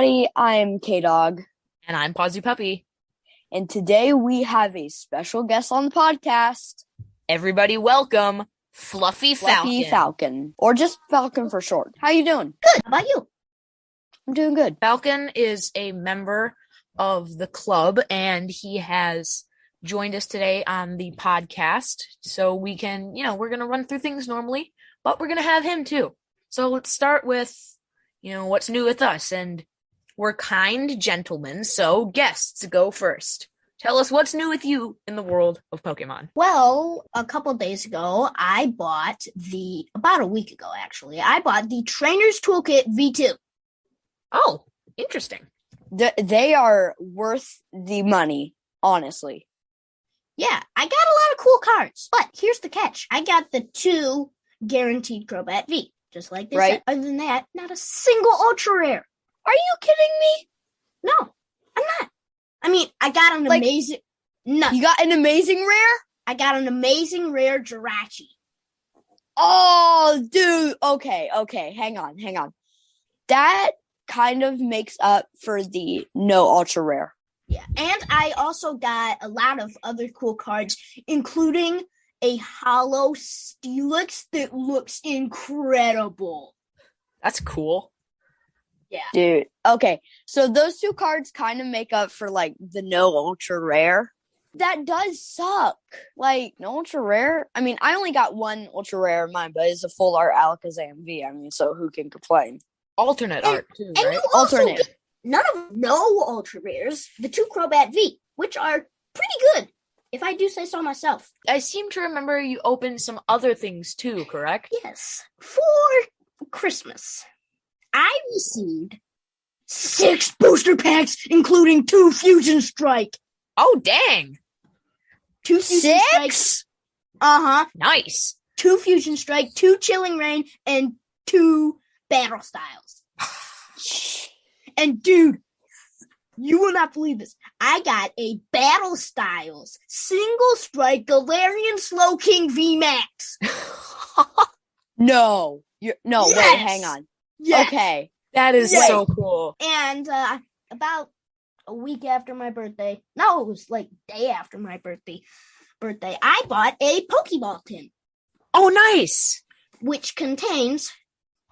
everybody, I'm K-dog. And I'm PawzyPuppy. And today we have a special guest on the podcast. Everybody welcome Fluffy Falcon. Or just Falcon for short. How you doing? Good. How about you? I'm doing good. Falcon is a member of the club, and he has joined us today on the podcast. So we can, we're going to run through things normally, but we're going to have him too. So let's start with, what's new with us. And we're kind gentlemen, so guests go first. Tell us what's new with you in the world of Pokemon. Well, a couple days ago, about a week ago actually, I bought the Trainer's Toolkit V2. Oh, interesting. They are worth the money, honestly. Yeah, I got a lot of cool cards, but here's the catch. I got the 2 guaranteed Crobat V, just like this. Right. Other than that, not a single ultra rare. Are you kidding me? No, I'm not. I mean, I got an amazing... No. You got an amazing rare? I got an amazing rare Jirachi. Oh, dude. Okay. Hang on. That kind of makes up for the no ultra rare. Yeah, and I also got a lot of other cool cards, including a hollow Steelix that looks incredible. That's cool. Yeah. Dude. Okay. So those 2 cards kind of make up for the no ultra rare. That does suck. No ultra rare. I mean, I only got 1 ultra rare in mine, but it's a full art Alakazam V. I mean, so who can complain? Alternate art too, and right? you also Alternate. get none of them, no ultra rares, the 2 Crobat V, which are pretty good, if I do say so myself. I seem to remember you opened some other things too, correct? Yes. For Christmas, I received 6 booster packs, including 2 Fusion Strike. Oh, dang. 2 Fusion 6? Strikes. Uh-huh. Nice. 2 Fusion Strike, 2 Chilling Rain, and 2 Battle Styles. And dude, you will not believe this. I got a Battle Styles Single Strike Galarian Slowking VMAX. No. Yes. Wait, hang on. Yes. Okay. That is Wait. so cool. And about a week after my birthday, no, it was day after my birthday, I bought a Pokeball tin. Oh, nice. Which contains,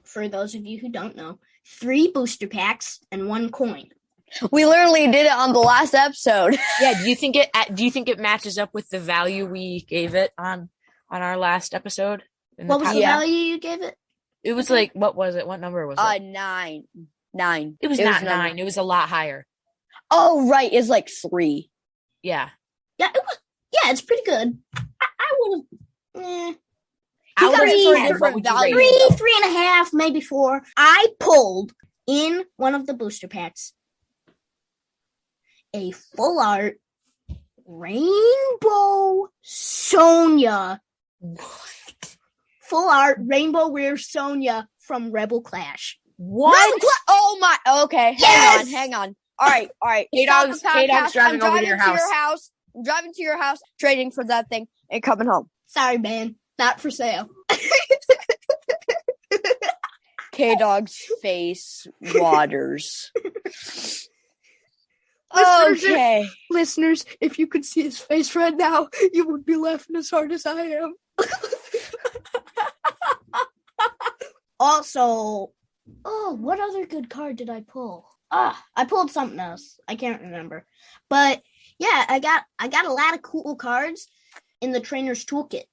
for those of you who don't know, 3 booster packs and 1 coin. We literally did it on the last episode. Yeah, do you think it matches up with the value we gave it on our last episode? What was the value you gave it? It was what was it? What number was it? 9. It was not 9. It was a lot higher. Oh, right. It's 3. Yeah. Yeah, it was. Yeah, it's pretty good. I would have. You got it for a different value. 3.5, maybe 4. I pulled in one of the booster packs a full art Rainbow Sonia. What? Full art Rainbow Rare Sonia from Rebel Clash. What? Oh my. Okay. Yes! Hang on. All right. K-Dog's driving over to your house. I'm driving to your house, trading for that thing, and coming home. Sorry, man. Not for sale. K-Dog's face waters. Okay. Listeners, if you could see his face right now, you would be laughing as hard as I am. Also, what other good card did I pull? I pulled something else. I can't remember. But yeah, I got a lot of cool cards in the Trainer's Toolkit.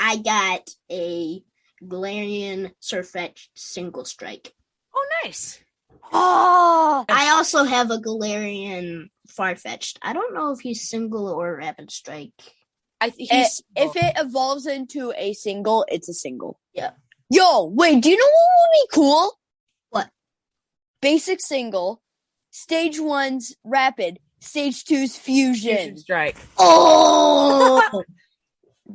I got a Galarian Surfetch'd Single Strike. Oh, nice. Oh, I also have a Galarian Farfetch'd. I don't know if he's single or Rapid Strike. if it evolves into a single, it's a single. Yeah. Yo, wait, do you know what would be cool? What? Basic single, stage 1's rapid, stage 2's fusion. Strike. Oh!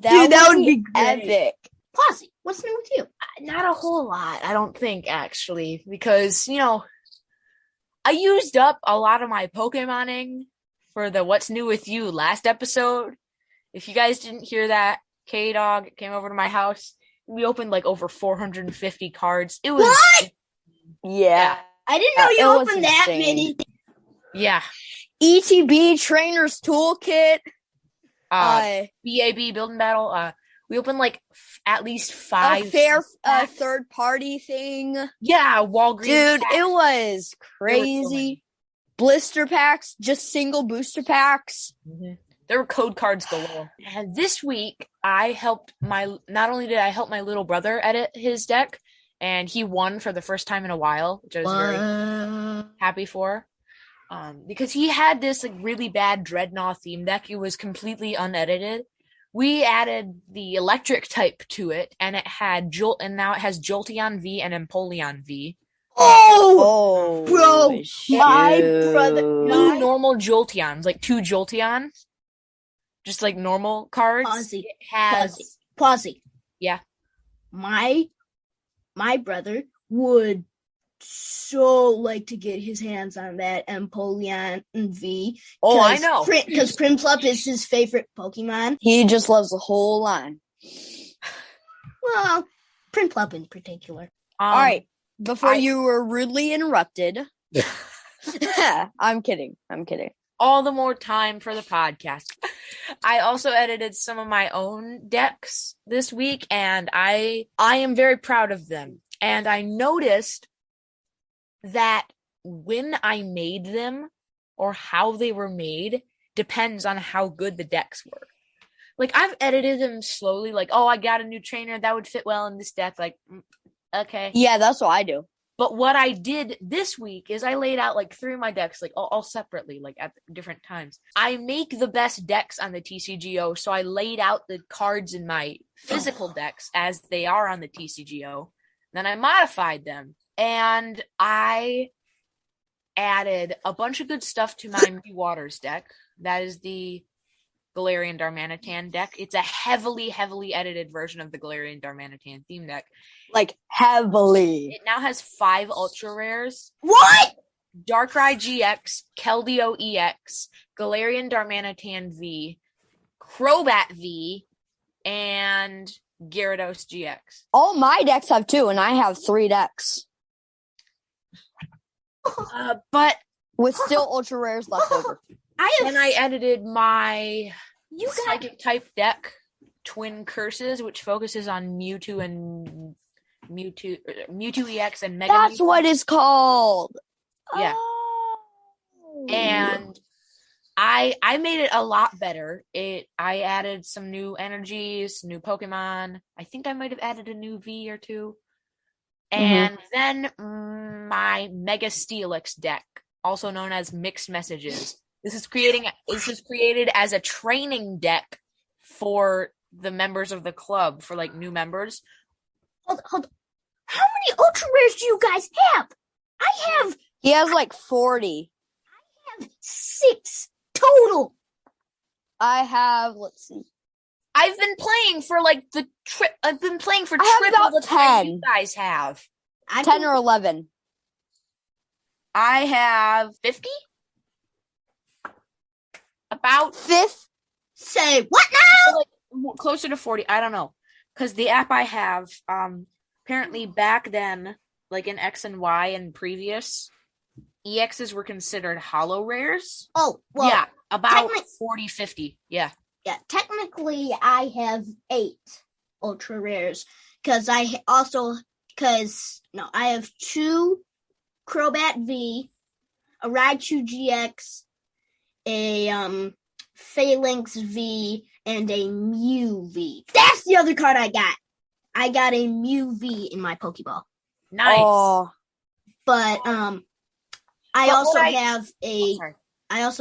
That would be great. epic. Pawzy, what's new with you? Not a whole lot, I don't think, actually, because, I used up a lot of my Pokemoning for the What's New With You last episode. If you guys didn't hear that, K-Dog came over to my house. We opened over 450 cards. It was What? Yeah. I didn't know It you was opened that insane. many. Yeah. ETB Trainer's Toolkit. BAB Build and Battle. We opened like at least 5. A fair packs. third party thing. Yeah, Walgreens. Dude, packs. it was There were so crazy. many. Blister packs, just single booster packs. Mhm. There were code cards galore. And this week, not only did I help my little brother edit his deck, and he won for the first time in a while, which I was very happy for. Because he had this like really bad Dreadnought theme deck. It was completely unedited. We added the electric type to it, and it had and now it has Jolteon V and Empoleon V. Oh, bro, shoot. my brother, Two normal Jolteons, like 2 Jolteons, just like normal cards. Pawzy, It has Pawzy. Yeah. My brother would so like to get his hands on that Empoleon V. Oh, I know. Because Prinplup is his favorite Pokemon. He just loves the whole line. Well, Prinplup in particular. All right. Before you were rudely interrupted. I'm kidding. All the more time for the podcast. I also edited some of my own decks this week, and I am very proud of them. And I noticed that when I made them or how they were made depends on how good the decks were. Like, I've edited them slowly, like, oh, I got a new trainer that would fit well in this deck. Like, okay. Yeah, that's what I do. But what I did this week is I laid out like 3 of my decks, like all separately, like at different times. I make the best decks on the TCGO, so I laid out the cards in my physical decks as they are on the TCGO. Then I modified them, and I added a bunch of good stuff to my Muddy Waters deck. That is the Galarian Darmanitan deck. It's a heavily edited version of the Galarian Darmanitan theme deck. Like, heavily. It now has 5 ultra rares. What? Darkrai GX, Keldeo EX, Galarian Darmanitan V, Crobat V, and Gyarados GX. All my decks have 2, and I have 3 decks. But with still ultra rares left over. Then I edited my Psychic type deck, Twin Curses, which focuses on Mewtwo EX and Mega That's Mewtwo. what it's called. Yeah. Oh. And I made it a lot better. I added some new energies, new Pokemon. I think I might have added a new V or 2. And then my Mega Steelix deck, also known as Mixed Messages. This is created as a training deck for the members of the club, for like new members. Hold on. How many ultra rares do you guys have? He has like 40. I have 6 total. I have, let's see. I've been playing for like I've been playing for I have triple about the time 10. you guys have. 10 or 11. I have 50? About 5th? Say what now? like, closer to 40. I don't know. Because the app I have, apparently back then, like in X and Y and previous, EXs were considered hollow rares. Oh, well. Yeah, about 40, 50. Yeah. Yeah, technically I have 8 ultra rares. I have 2 Crobat V, a Raichu GX, a Phalanx V, and a Mew V. That's the other card I got. I got a Mew V in my Pokeball. Nice. Oh. But I also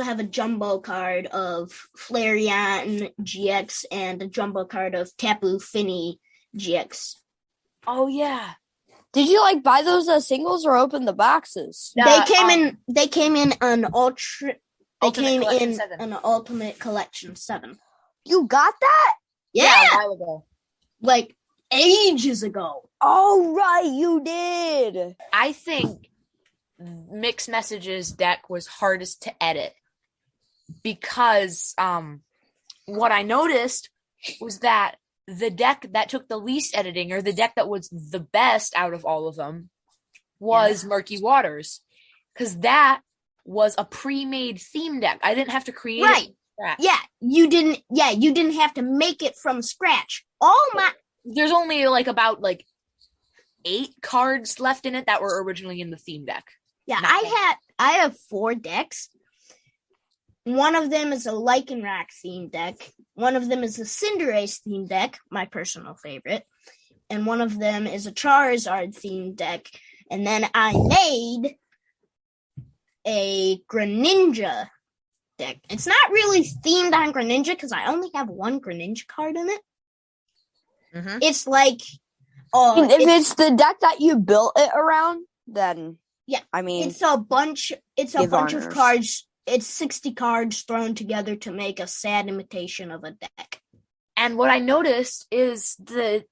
have a jumbo card of Flareon GX and a jumbo card of Tapu Fini GX. Oh yeah. Did you like buy those singles or open the boxes? They came in an Ultimate Collection 7. You got that? Yeah, a while ago. Like ages ago. Oh, right, you did. I think Mixed Messages deck was hardest to edit because what I noticed was that the deck that took the least editing, or the deck that was the best out of all of them, was Murky Waters, because that was a pre-made theme deck. I didn't have to create it from scratch. Yeah, you didn't have to make it from scratch. There's only about 8 cards left in it that were originally in the theme deck. Yeah, I have 4 decks. One of them is a Lycanroc theme deck. One of them is a Cinderace theme deck, my personal favorite. And one of them is a Charizard theme deck. And then I made a Greninja deck. It's not really themed on Greninja because I only have 1 Greninja card in it. Mm-hmm. It's like... if it's the deck that you built it around, then... Yeah, I mean... It's a bunch of cards. It's 60 cards thrown together to make a sad imitation of a deck. And what I noticed is the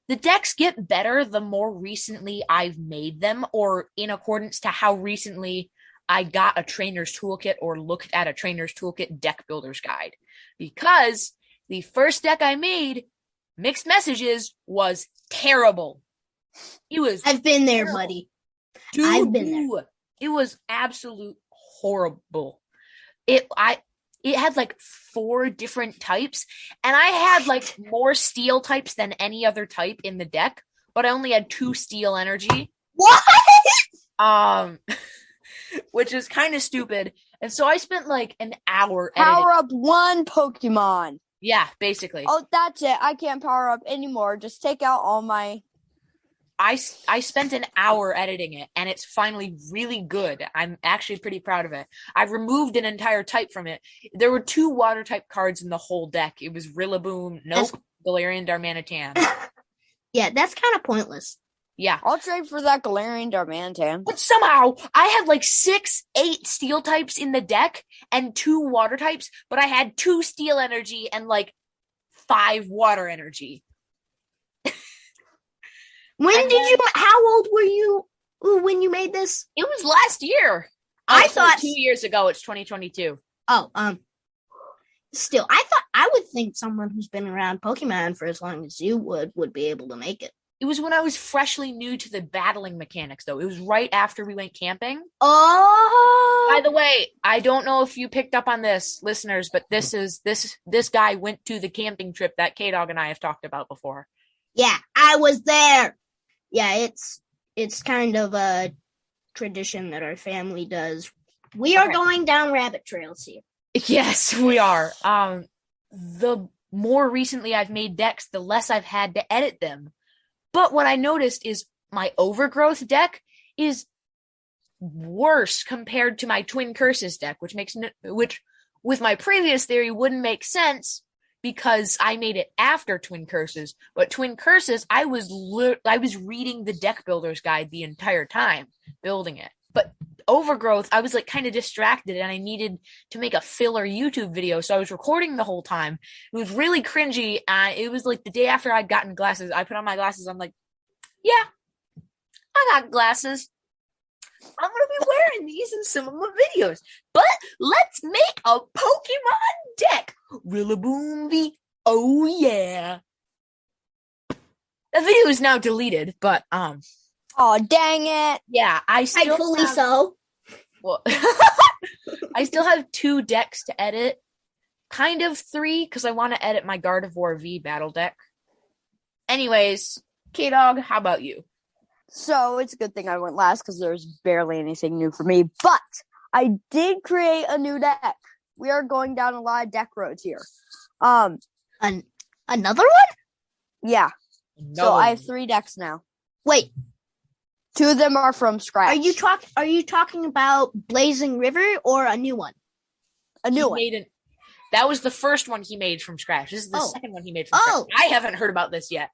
decks get better the more recently I've made them, or in accordance to how recently I got a trainer's toolkit or looked at a trainer's toolkit deck builder's guide. Because the first deck I made, Mixed Messages, was terrible. I've been there, terrible. buddy. Dude, I've been there. It was absolute horrible. It had 4 different types, and I had more steel types than any other type in the deck, but I only had 2 steel energy. What? Which is kind of stupid. And so I spent an hour Power up 1 Pokemon. Yeah, basically. Oh, that's it. I can't power up anymore. Just take out all my... I spent an hour editing it, and it's finally really good. I'm actually pretty proud of it. I removed an entire type from it. There were 2 water type cards in the whole deck. It was Rillaboom, Galarian Darmanitan. Yeah, that's kind of pointless. Yeah. I'll trade for that Galarian Darmanitan. But somehow, I had 6, 8 steel types in the deck and 2 water types, but I had 2 steel energy and 5 water energy. How old were you when you made this? It was last year. I thought 2 years ago. It's 2022. Still, I would think someone who's been around Pokemon for as long as you would be able to make it. It was when I was freshly new to the battling mechanics, though. It was right after we went camping. Oh! By the way, I don't know if you picked up on this, listeners, but this guy went to the camping trip that K-dog and I have talked about before. Yeah, I was there. Yeah, it's kind of a tradition that our family does. We are going down rabbit trails here. Yes, we are. The more recently I've made decks, the less I've had to edit them. But what I noticed is my Overgrowth deck is worse compared to my Twin Curses deck, which with my previous theory wouldn't make sense because I made it after Twin Curses. But Twin Curses, I was reading the deck builder's guide the entire time building it. But Overgrowth, I was kind of distracted and I needed to make a filler YouTube video. So I was recording the whole time. It was really cringy. It was the day after I'd gotten glasses. I put on my glasses. I'm like, yeah, I got glasses. I'm going to be wearing these in some of my videos. But let's make a Pokemon deck. Rillaboom V. Oh, yeah. The video is now deleted, but, Oh, dang it. yeah, I still Rightfully so. Well, I still have 2 decks to edit. Kind of 3, because I want to edit my Gardevoir V battle deck. Anyways, K-Dog, how about you? So it's a good thing I went last because there's barely anything new for me. But I did create a new deck. We are going down a lot of deck roads here. Another one? Yeah. No. So I have 3 decks now. Wait, 2 of them are from scratch. are you talking about Blazing River or a new one? A new one. That was the first one he made from scratch. This is the second one he made from Oh. scratch. I haven't heard about this yet.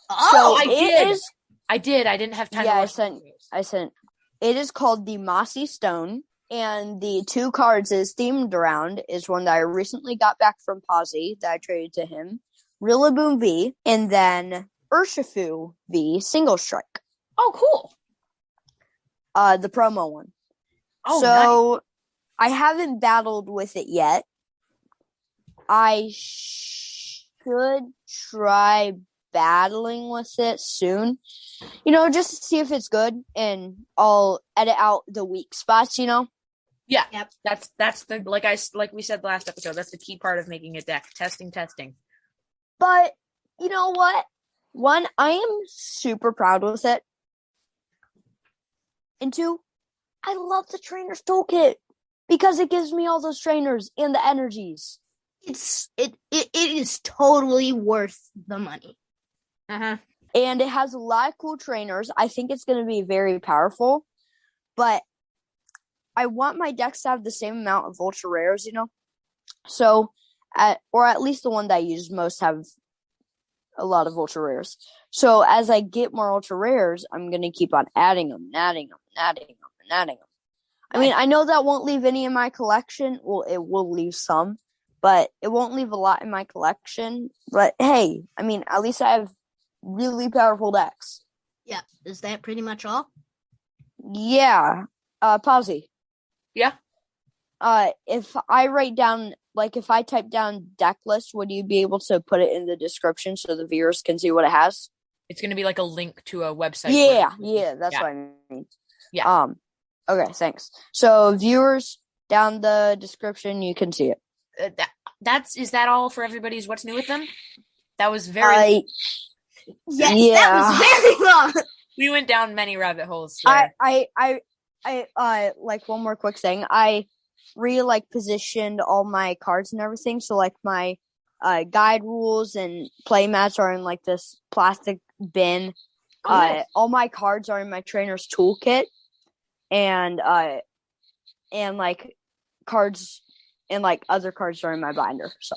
Oh, I did. I did. I didn't have time. Yeah, to I sent. It is called the Mossy Stone, and the 2 cards is themed around is one that I recently got back from Pawzy that I traded to him, Rillaboom V, and then Urshifu V Single Strike. Oh, cool. The promo one. Oh, so nice. I haven't battled with it yet. I should try battling with it soon, just to see if it's good, and I'll edit out the weak spots, Yeah. Yep. That's the like we said last episode, that's the key part of making a deck. Testing. But you know what? One, I am super proud with it. And two, I love the trainer's toolkit because it gives me all those trainers and the energies. It is totally worth the money. Uh-huh. And it has a lot of cool trainers. I think it's going to be very powerful. But I want my decks to have the same amount of ultra rares, So, or at least the one that I use most have a lot of ultra rares. So as I get more ultra rares, I'm going to keep on adding them. I mean, I know that won't leave any in my collection. Well, it will leave some, but it won't leave a lot in my collection. But hey, I mean, at least I have really powerful decks. Yeah. Is that pretty much all? Yeah. Pawzy. Yeah. If I write down, if I type down Decklist, would you be able to put it in the description so the viewers can see what it has? It's going to be like a link to a website. Yeah, that's what I mean. Yeah. Okay, thanks. So viewers, down the description, you can see it. Is that all for everybody's what's new with them? That was very yeah. That was very long. We went down many rabbit holes there. I one more quick thing. I positioned all my cards and everything. So my guide rules and play mats are in this plastic bin. Nice. All my cards are in my trainer's toolkit, and cards and other cards are in my binder. So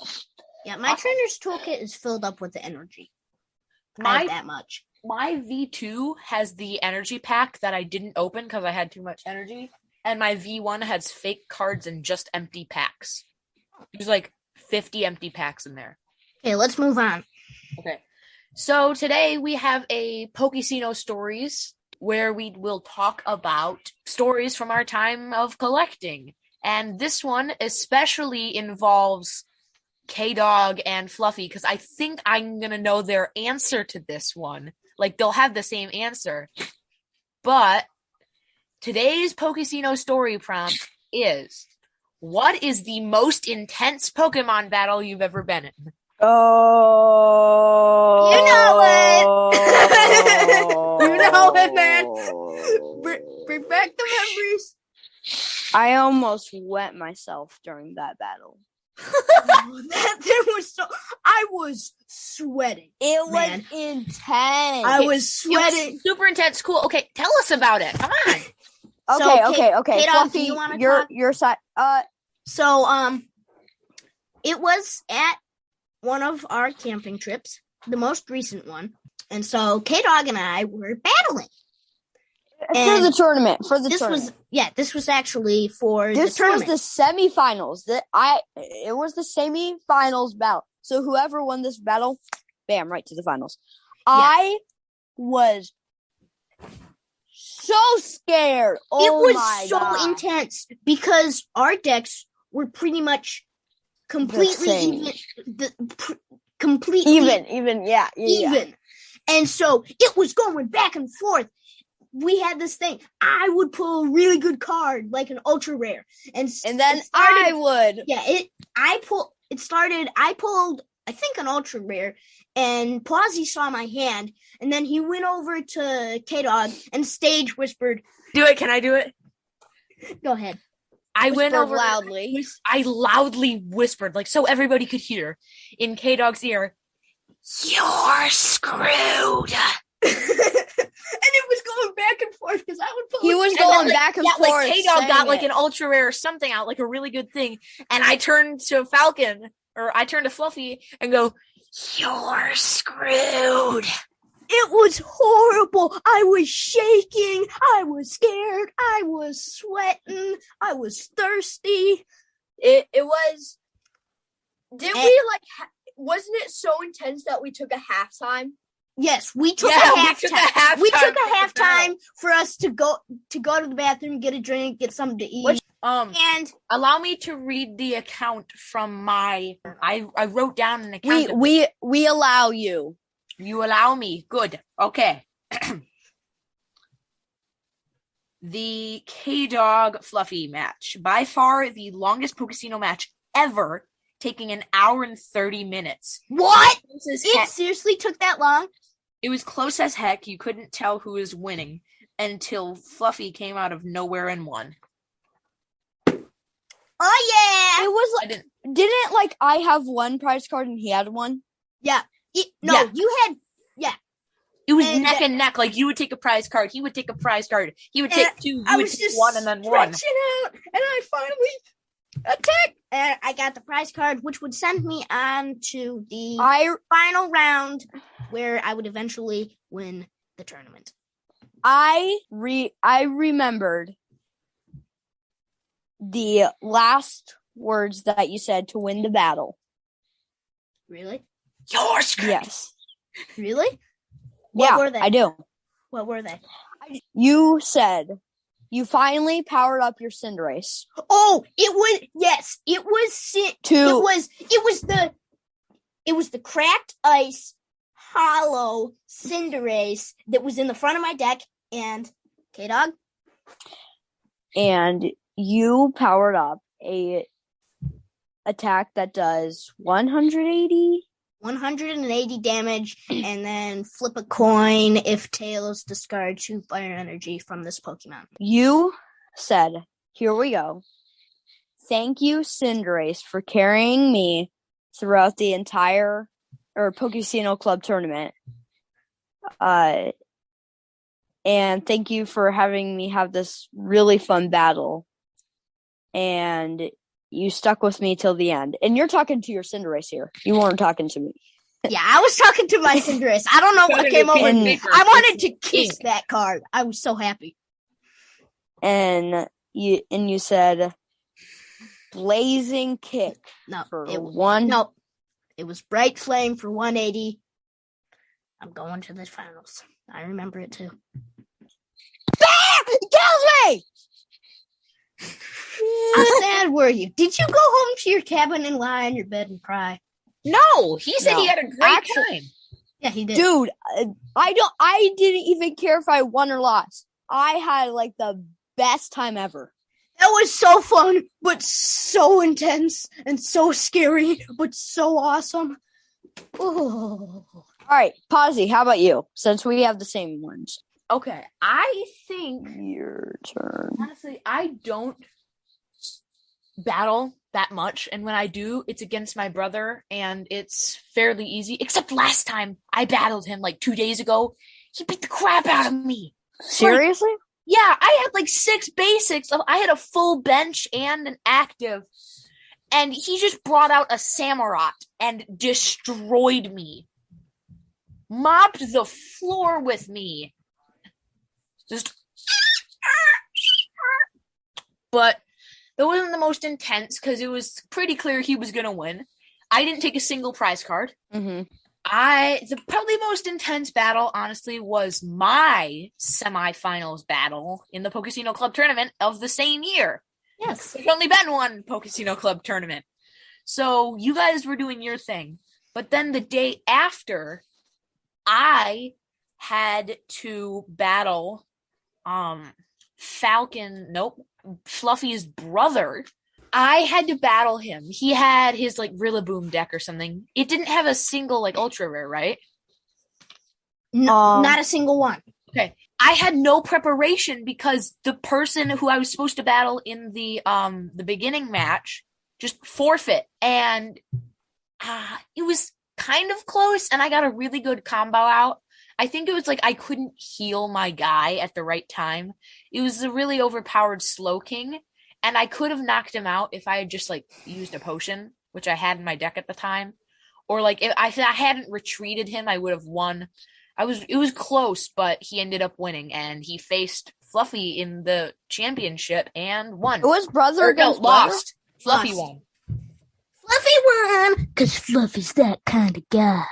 yeah, my trainer's toolkit is filled up with the energy. I have that much. My V2 has the energy pack that I didn't open because I had too much energy. And my V1 has fake cards and just empty packs. There's 50 empty packs in there. Okay, let's move on. Okay. So today we have a Pokesino Stories where we will talk about stories from our time of collecting. And this one especially involves K-dog and Fluffy because I think I'm going to know their answer to this one. They'll have the same answer. But today's Pokesino story prompt is, what is the most intense Pokemon battle you've ever been in? Oh. You know it. You know it, man. Bring back the memories. I almost wet myself during that battle. I was sweating. It was intense. I was sweating. Super intense. Cool. Okay, tell us about it. Come on. Okay. K-dog, Fluffy, do you want to talk? Your side. So it was at one of our camping trips, the most recent one, and so K-dog and I were battling. For the tournament. This was actually for this the tournament. was the semifinals. It was the semifinals battle. So whoever won this battle, bam, right to the finals. Yeah. I was so scared. It was so intense because our decks were pretty much completely even. And so it was going back and forth. We had this thing. I would pull a really good card, like an ultra rare, and then I would. Yeah, I pulled. I pulled, I think, an ultra rare, and Pawzy saw my hand, and then he went over to K-dog and stage whispered, "Do it! Can I do it?" Go ahead. I went over loudly. I loudly whispered, so everybody could hear, in K-dog's ear, "You're screwed." And it was going back and forth because I would pull. He was going back and forth. K-dog got an ultra rare or something out, a really good thing, and I turned to Fluffy and go, "You're screwed." It was horrible. I was shaking. I was scared. I was sweating. I was thirsty. It was. Wasn't it so intense that we took a halftime? Yes, we took a halftime. We took a halftime for us to go to the bathroom, get a drink, get something to eat. And allow me to read the account from I wrote down an account. We allow you. You allow me. Good. Okay. The K-dog Fluffy match. By far the longest Pokesino match ever, taking an hour and 30 minutes. What? It seriously took that long? It was close as heck. You couldn't tell who was winning until Fluffy came out of nowhere and won. Oh, yeah. It was like, didn't like I have one prize card and he had one? Yeah. You had, yeah. It was neck and neck. Like, you would take a prize card. He would take a prize card. He would take two. You would take one and then one. Out, and I finally attacked. And I got the prize card, which would send me on to the final round where I would eventually win the tournament. I remembered the last words that you said to win the battle. Really? Yours. Yes. Really? What were they? I do. What were they? You said you finally powered up your Cinderace. Oh, it was the cracked ice hollow Cinderace that was in the front of my deck and K-dog. And you powered up a attack that does 180 damage, and then flip a coin if Tails discards 2 fire energy from this Pokemon. You said, here we go. Thank you, Cinderace, for carrying me throughout the entire Pokesino Club tournament. And thank you for having me have this really fun battle. And you stuck with me till the end. And you're talking to your Cinderace here. You weren't talking to me. Yeah, I was talking to my Cinderace. I don't know what came over me. I wanted to kiss that card. I was so happy. And you said blazing kick. Nope, it was bright flame for 180. I'm going to the finals. I remember it too. It kills me! How sad were you? Did you go home to your cabin and lie on your bed and cry? No, he said he had a great time. Yeah, he did. Dude, I didn't even care if I won or lost. I had like the best time ever. That was so fun, but so intense and so scary, but so awesome. Oh. All right, Pawzy, how about you? Since we have the same ones. Okay, I think your turn. Honestly, I don't battle that much, and when I do, it's against my brother, and it's fairly easy. Except last time I battled him like 2 days ago, he beat the crap out of me. Seriously? Yeah, I had like 6 basics. I had a full bench and an active, and he just brought out a Samurott and destroyed me. Mopped the floor with me. But it wasn't the most intense because it was pretty clear he was going to win. I didn't take a single prize card. Mm-hmm. The probably most intense battle, honestly, was my semifinals battle in the Pokesino Club tournament of the same year. Yes. There's only been one Pokesino Club tournament. So you guys were doing your thing. But then the day after, I had to battle Fluffy's brother. I had to battle him. He had his like Rillaboom deck or something. It didn't have a single like ultra rare, right? No, not a single one. Okay. I had no preparation because the person who I was supposed to battle in the beginning match just forfeit, and it was kind of close, and I got a really good combo out. I think it was like I couldn't heal my guy at the right time. It was a really overpowered Slowking, and I could have knocked him out if I had just like used a potion, which I had in my deck at the time. Or like if I hadn't retreated him, I would have won. It was close, but he ended up winning, and he faced Fluffy in the championship and won. It was brother against brother? Lost. Fluffy won. Fluffy won because Fluffy's that kind of guy.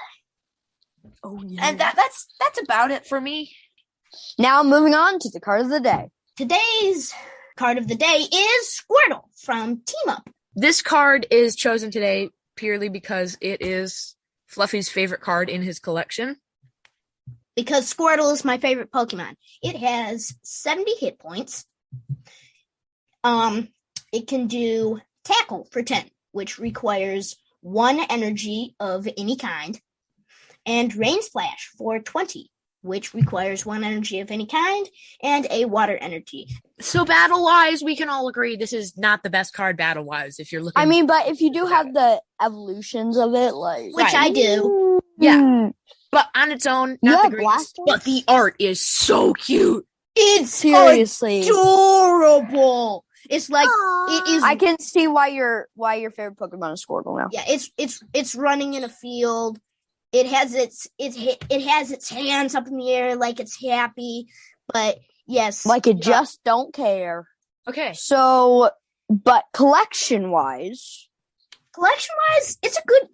Oh yeah. And that's about it for me. Now moving on to the card of the day. Today's card of the day is Squirtle from Team Up. This card is chosen today purely because it is Fluffy's favorite card in his collection. because Squirtle is my favorite Pokemon. It has 70 hit points. It can do Tackle for 10, which requires 1 energy of any kind, and Rain Splash for 20, which requires 1 energy of any kind, and a water energy. So battle-wise, we can all agree this is not the best card battle-wise if you're looking. I mean, but if you do have the evolutions of it, like... Which I do. Yeah. But on its own, not the greatest. But the art is so cute. It's seriously adorable. It's like it is. I can see why your favorite Pokemon is Squirtle now. Yeah, it's running in a field. It has its hands up in the air like it's happy, but yes, like it just don't care. Okay. So, but collection-wise, it's a good.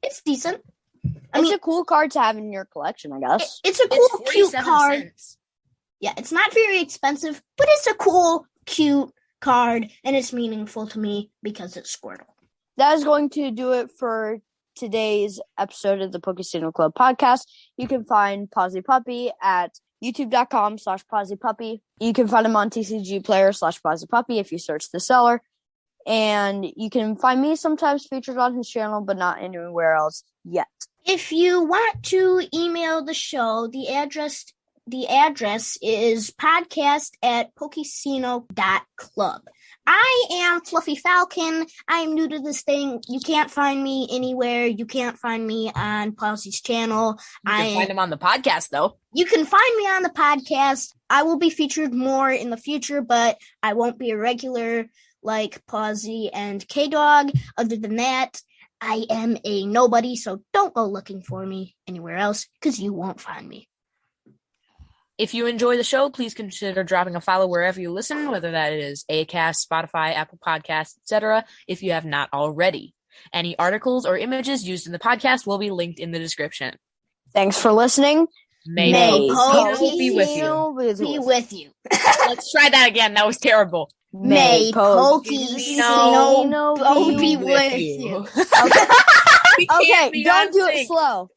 It's decent. It's a cool card to have in your collection, I guess. It's a cool, cute card. Cents. Yeah, it's not very expensive, but it's a cool, cute card, and it's meaningful to me because it's Squirtle. That is going to do it for today's episode of the Pokesino Club podcast. You can find PawzyPuppy at youtube.com/PawzyPuppy. You can find him on TCGplayer/PawzyPuppy if you search the seller. And you can find me sometimes featured on his channel, but not anywhere else yet. If you want to email the show, the address is podcast@pokesino.club. I am Fluffy Falcon. I'm new to this thing. You can't find me anywhere. You can't find me on Pawzy's channel. You can find him on the podcast, though. You can find me on the podcast. I will be featured more in the future, but I won't be a regular like Pawzy and K-dog. Other than that, I am a nobody, so don't go looking for me anywhere else, because you won't find me. If you enjoy the show, please consider dropping a follow wherever you listen, whether that is Acast, Spotify, Apple Podcasts, etc., if you have not already. Any articles or images used in the podcast will be linked in the description. Thanks for listening. May Pokesino be with you. Be with you. Let's try that again. That was terrible. May Pokesino be with you. Okay, don't do it slow.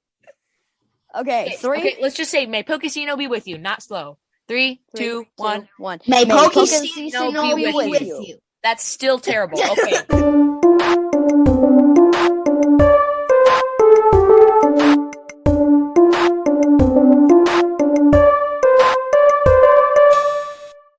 Okay, 3. Okay, let's just say, may Pokesino be with you, not slow. 3, 2, 1. May Pokesino be with you. That's still terrible. Okay.